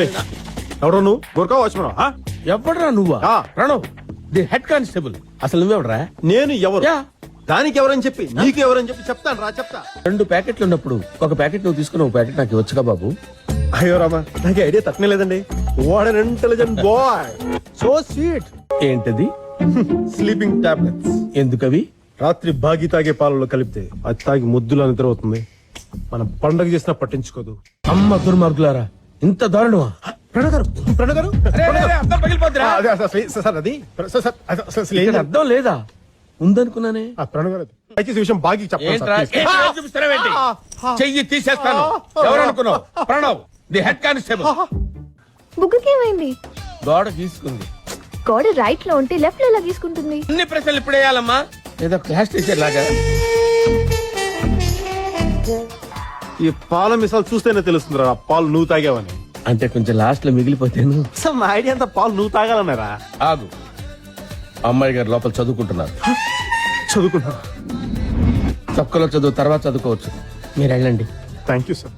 ఎవరు నువ్వు గోర్ఖా వాచ్మన్? ఎవడరా నువ్వా? Pranav, the head constable. అసలు నువ్వెవడరా? నేను ఎవరు? యా. దానికి ఎవరని చెప్పి నీకు ఎవరని చెప్పి చెప్తాను రా, చెప్తా. 2 ప్యాకెట్లు ఉన్నప్పుడు ఒక ప్యాకెట్ నువ్వు తీసుకుని ఒక ప్యాకెట్ నాకు వచ్చుగా బాబు. అయ్యో రామా, నాకు ఐడియా తట్టనే లేదండి. What an intelligent boy, so sweet. ఏంటది? Sleeping tablets. ఎందుకవి? రాత్రి బాగి తాగే పాలలో కలిపితే అది తాగి ముద్దులా నిద్ర అవుతుంది. మనం పండగ చేసినా పట్టించుకోదు. అమ్మ దుర్మార్గులారా, ఇంత దారుణమా? ప్రణవ్ గారు, ప్రణవ్ గారు, అదే, అర్థం లేదా? ఉందనుకున్నానే. ప్రణవ్ గారు దయచేసి విషయం బాగి చెప్పండి. చెయ్యి తీసేస్తాను. ఎవరనుకున్నావు? Pranav, the head constable. బుగ్గకేమైంది? గోడ గీసుకుంది. గోడ రైట్ లో ఉంటే లెఫ్ట్ లో ఎలా గీసుకుంటుంది? అన్ని ప్రశ్నలు ఇప్పుడు వేయాలమ్మా, ఏదో క్లాస్ టీచర్ లాగా. ఈ పాల మిసాలు చూస్తేనే తెలుస్తుంది రా, పాలు నువ్వు తాగావని. అంటే కొంచెం లాస్ట్ లో మిగిలిపోతేను. అసలు నా ఐడియా అంతా పాలు నువ్వు తాగాలన్నారా? ఆగు, అమ్మాయి గారు లోపల చదువుకుంటున్నారు. చదువుకున్నా. తక్కువలో చదువు తర్వాత చదువుకోవచ్చు. మీరు వెళ్ళండి. Thank you sir.